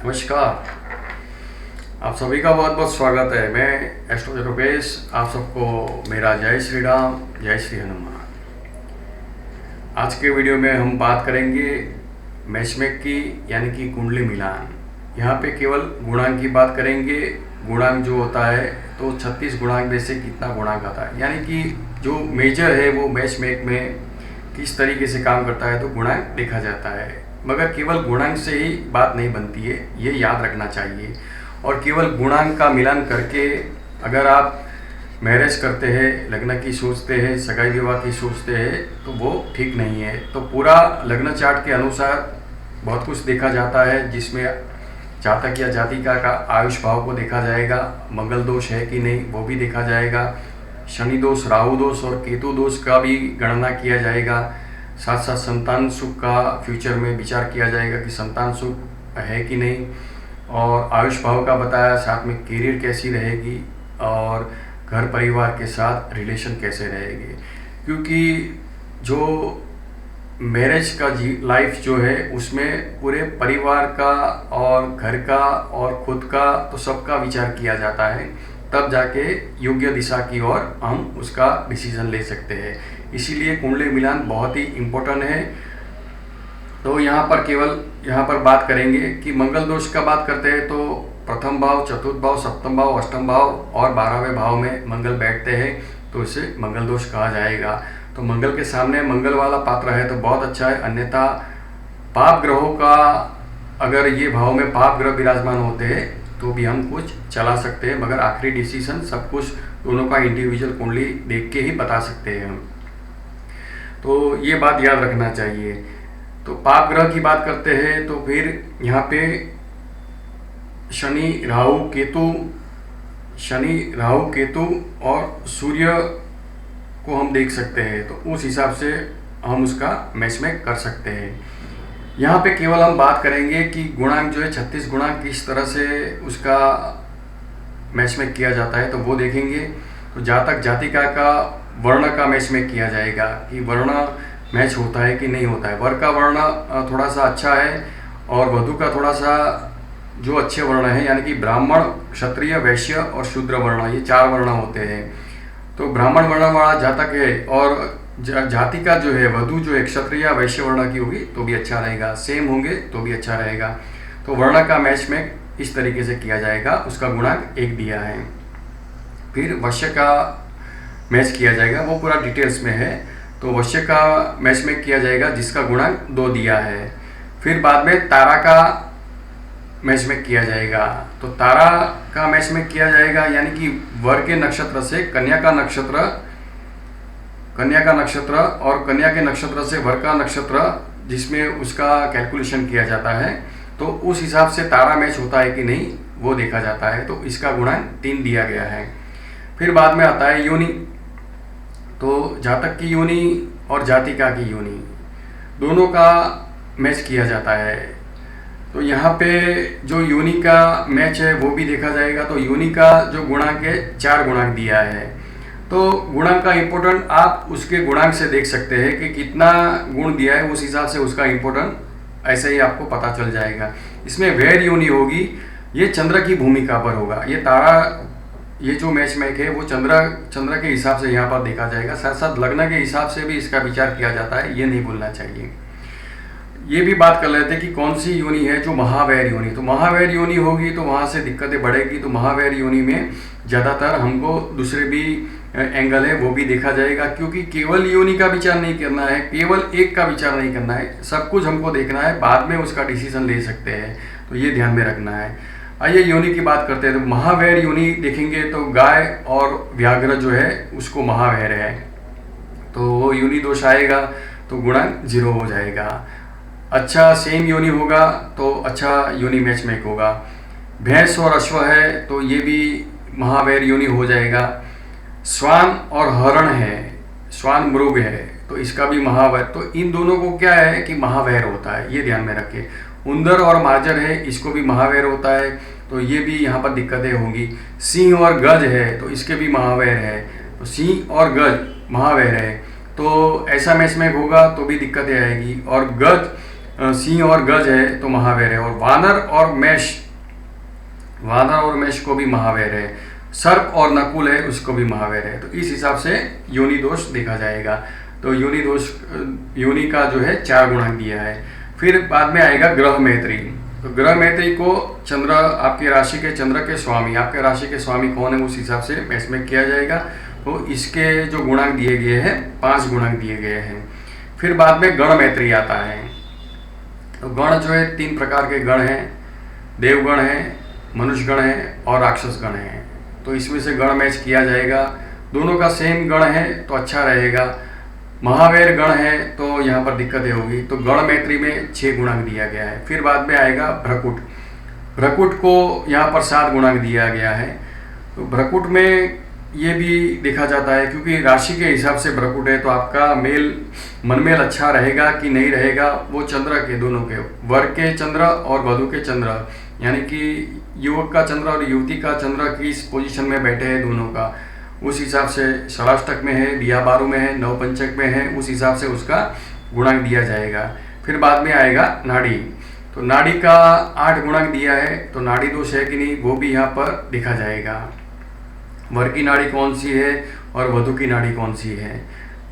नमस्कार। आप सभी का बहुत बहुत स्वागत है। मैं एस्ट्रो रुपेश, आप सबको मेरा जय श्री राम, जय श्री हनुमान। आज के वीडियो में हम बात करेंगे मैचमेक की, यानी कि कुंडली मिलान। यहाँ पे केवल गुणांक की बात करेंगे। गुणांक जो होता है तो 36 गुणांक में से कितना गुणांक आता है, यानी कि जो मेजर है वो मैचमेक में किस तरीके से काम करता है तो गुणांक देखा जाता है। मगर केवल गुणांक से ही बात नहीं बनती है, ये याद रखना चाहिए। और केवल गुणांक का मिलान करके अगर आप मैरिज करते हैं, लग्न की सोचते हैं, सगाई विवाह की सोचते हैं, तो वो ठीक नहीं है। तो पूरा लग्न चार्ट के अनुसार बहुत कुछ देखा जाता है, जिसमें जातक या जातिका का आयुष भाव को देखा जाएगा, मंगल दोष है कि नहीं वो भी देखा जाएगा, शनि दोष, राहु दोष और केतु दोष का भी गणना किया जाएगा। साथ साथ संतान सुख का फ्यूचर में विचार किया जाएगा कि संतान सुख है कि नहीं, और आयुष भाव का बताया, साथ में करियर कैसी रहेगी और घर परिवार के साथ रिलेशन कैसे रहेगी। क्योंकि जो मैरिज का लाइफ जो है उसमें पूरे परिवार का और घर का और खुद का तो सबका विचार किया जाता है, तब जाके योग्य दिशा की ओर हम उसका डिसीजन ले सकते हैं। इसीलिए कुंडली मिलान बहुत ही इम्पोर्टेंट है। तो यहाँ पर बात करेंगे कि मंगल दोष का बात करते हैं तो प्रथम भाव, चतुर्थ भाव, सप्तम भाव, अष्टम भाव और 12वें भाव में मंगल बैठते हैं, तो इसे मंगल दोष कहा जाएगा। तो मंगल के सामने मंगल वाला पात्र है तो बहुत अच्छा है। अन्यथा पाप ग्रहों का, अगर ये भाव में पाप ग्रह विराजमान होते हैं तो भी हम कुछ चला सकते हैं, मगर आखिरी डिसीजन सब कुछ दोनों का इंडिविजुअल कुंडली देख के ही बता सकते हैं हम। तो ये बात याद रखना चाहिए। तो पाप ग्रह की बात करते हैं तो फिर यहाँ पे शनि राहु केतु और सूर्य को हम देख सकते हैं, तो उस हिसाब से हम उसका मैचमेक कर सकते हैं। यहाँ पे केवल हम बात करेंगे कि गुणांक जो है 36 गुणांक किस तरह से उसका मैचमेक किया जाता है, तो वो देखेंगे। तो जातक जातिका का वर्ण का मैचमेक किया जाएगा कि वर्ण मैच होता है कि नहीं होता है। वर का वर्ण थोड़ा सा अच्छा है और वधु का थोड़ा सा जो अच्छे वर्ण है, यानी कि ब्राह्मण, क्षत्रिय, वैश्य और शूद्र वर्ण, ये 4 वर्ण होते हैं। तो ब्राह्मण वर्ण वाला जातक है और जातिका जो है, वधु जो है क्षत्रिय वैश्य वर्ण की होगी तो भी अच्छा रहेगा, सेम होंगे तो भी अच्छा रहेगा। तो वर्ण का मैच में इस तरीके से किया जाएगा, उसका गुणांक 1 दिया है। फिर वश्य का मैच किया जाएगा, वो पूरा डिटेल्स में है। तो वश्य का मैच में किया जाएगा जिसका गुणांक 2 दिया है। फिर बाद में तारा का मैच में किया जाएगा। तो तारा का मैच में किया जाएगा यानी कि वर के नक्षत्र से कन्या का नक्षत्र और कन्या के नक्षत्र से वर का नक्षत्र, जिसमें उसका कैलकुलेशन किया जाता है, तो उस हिसाब से तारा मैच होता है कि नहीं वो देखा जाता है। तो इसका गुणांक 3 दिया गया है। फिर बाद में आता है योनि। तो जातक की योनि और जातिका की योनि दोनों का मैच किया जाता है। तो यहाँ पे जो योनि का मैच है वो भी देखा जाएगा। तो योनि का जो गुणांक है 4 गुणांक दिया है। तो गुणांक का इम्पोर्टेंट आप उसके गुणांक से देख सकते हैं कि कितना गुण दिया है, उस हिसाब से उसका इम्पोर्टेंट ऐसे ही आपको पता चल जाएगा। इसमें वैर योनि होगी, ये चंद्र की भूमिका पर होगा। ये तारा, ये जो मैच है वो चंद्र के हिसाब से यहाँ पर देखा जाएगा। साथ साथ लग्न के हिसाब से भी इसका विचार किया जाता है, ये नहीं भूलना चाहिए। ये भी बात कर लेते हैं कि कौन सी योनि है जो महावैर योनि। तो महावैर योनि होगी तो वहाँ से दिक्कतें बढ़ेगी। तो महावैर योनि में ज़्यादातर हमको दूसरे भी एंगल है वो भी देखा जाएगा, क्योंकि केवल योनि का विचार नहीं करना है, केवल एक का विचार नहीं करना है, सब कुछ हमको देखना है, बाद में उसका डिसीजन ले सकते हैं। तो ये ध्यान में रखना है। आइए योनि की बात करते हैं। तो महावैर योनि देखेंगे तो गाय और व्याघ्र जो है उसको महावैर है, तो वो योनि दोष आएगा तो गुणांक 0 हो जाएगा। अच्छा सेम योनि होगा तो अच्छा योनि मैच में होगा। भैंस और अश्व है तो ये भी महावैर योनि हो जाएगा। श्वान और हरण है, श्वान मृग है तो इसका भी महावैर। तो इन दोनों को क्या है कि महावैर होता है, ये ध्यान में रखिए। उंदर और मार्जर है, इसको भी महावैर होता है, तो ये भी यहाँ पर दिक्कतें होंगी। सिंह और गज है तो इसके भी महावैर है, तो सिंह और गज महावैर है, तो ऐसा मैच में होगा तो भी दिक्कतें आएगी। और गज सिंह और गज है तो महावीर है, और वानर और मेष को भी महावीर है, सर्प और नकुल है उसको भी महावीर है। तो इस हिसाब से योनि दोष देखा जाएगा। तो योनि का जो है 4 गुणांक दिया है। फिर बाद में आएगा ग्रह मैत्री। तो ग्रह मैत्री को चंद्र, आपकी राशि के चंद्र के स्वामी, आपके राशि के स्वामी कौन है उस हिसाब से मैच में किया जाएगा। तो इसके जो गुणांक दिए गए हैं 5 गुणांक दिए गए हैं। फिर बाद में गण मैत्री आता है। तो गण जो है 3 प्रकार के गण हैं, देवगण है, मनुष्य गण है और राक्षस गण है। तो इसमें से गण मैच किया जाएगा। दोनों का सेम गण है तो अच्छा रहेगा। महावीर गण है तो यहाँ पर दिक्कतें होगी। तो गण मैत्री में 6 गुणांक दिया गया है। फिर बाद में आएगा भ्रकुट को यहाँ पर 7 गुणांक दिया गया है। तो भ्रकुट में ये भी देखा जाता है, क्योंकि राशि के हिसाब से भ्रकुट है तो आपका मनमेल अच्छा रहेगा कि नहीं रहेगा, वो चंद्र के, दोनों के, वर के चंद्र और वधु के चंद्र, यानी कि युवक का चंद्र और युवती का चंद्र किस पोजीशन में बैठे हैं दोनों का, उस हिसाब से षडाष्टक में है, दिया बारू में है, नवपंचक में है, उस हिसाब से उसका गुणांक दिया जाएगा। फिर बाद में आएगा नाड़ी। तो नाड़ी का 8 गुणांक दिया है। तो नाड़ी दोष है कि नहीं वो भी यहाँ पर देखा जाएगा। वर की नाड़ी कौन सी है और वधु की नाड़ी कौन सी है,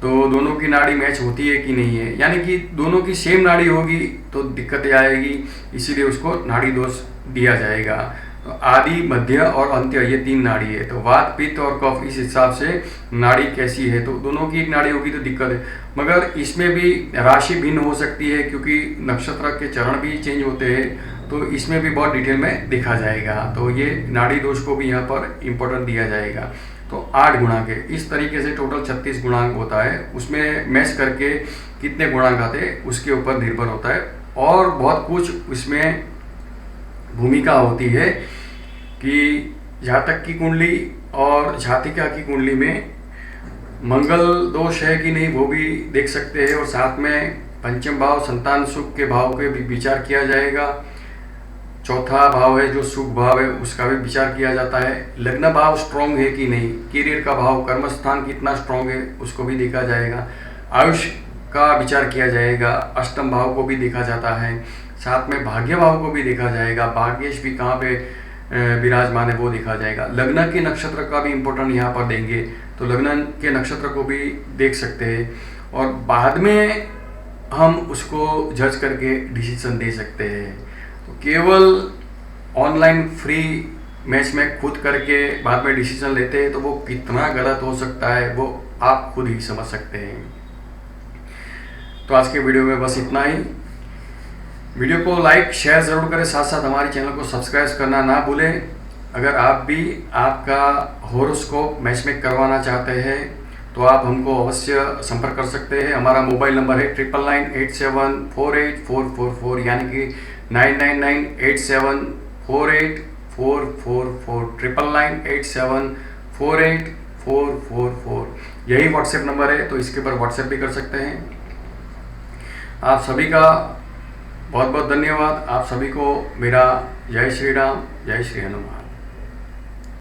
तो दोनों की नाड़ी मैच होती है कि नहीं है, यानी कि दोनों की सेम नाड़ी होगी तो दिक्कतें आएगी, इसीलिए उसको नाड़ी दोष दिया जाएगा। तो आदि, मध्य और अंत्य ये 3 नाड़ी है। तो वात, पित्त और कफ, इस हिसाब से नाड़ी कैसी है, तो दोनों की एक नाड़ी होगी तो दिक्कत है। मगर इसमें भी राशि भिन्न हो सकती है, क्योंकि नक्षत्र के चरण भी चेंज होते हैं। तो इसमें भी बहुत डिटेल में देखा जाएगा। तो ये नाड़ी दोष को भी यहाँ पर इम्पोर्टेंट दिया जाएगा। तो 8 गुणांक है। इस तरीके से टोटल 36 गुणांक होता है। उसमें मैच करके कितने गुणांक आते हैं उसके ऊपर निर्भर होता है। और बहुत कुछ उसमें भूमिका होती है कि जातक की कुंडली और जातिका की कुंडली में मंगल दोष है कि नहीं वो भी देख सकते हैं। और साथ में पंचम भाव, संतान सुख के भाव के भी विचार किया जाएगा। चौथा भाव है जो सुख भाव है उसका भी विचार किया जाता है। लग्न भाव स्ट्रॉन्ग है कि नहीं, करियर का भाव, कर्मस्थान कितना स्ट्रॉन्ग है उसको भी देखा जाएगा। आयुष का विचार किया जाएगा। अष्टम भाव को भी देखा जाता है। साथ में भाग्य भाव को भी देखा जाएगा। भाग्येश भी कहाँ पे विराजमान है वो देखा जाएगा। लग्न के नक्षत्र का भी इम्पोर्टेंट यहाँ पर देंगे। तो लग्न के नक्षत्र को भी देख सकते हैं और बाद में हम उसको जज करके डिसीजन दे सकते हैं। तो केवल ऑनलाइन फ्री मैच में खुद करके बाद में डिसीजन लेते हैं तो वो कितना गलत हो सकता है वो आप खुद ही समझ सकते हैं। तो आज के वीडियो में बस इतना ही। वीडियो को लाइक शेयर ज़रूर करें, साथ साथ हमारे चैनल को सब्सक्राइब करना ना भूलें। अगर आप भी आपका हॉरोस्कोप मैच में करवाना चाहते हैं तो आप हमको अवश्य संपर्क कर सकते हैं। हमारा मोबाइल नंबर है 9998748444, यानी कि 9998748444, 9998748444। यही व्हाट्सएप नंबर है, तो इसके ऊपर व्हाट्सएप भी कर सकते हैं। आप सभी का बहुत बहुत धन्यवाद। आप सभी को मेरा जय श्री राम, जय श्री हनुमान।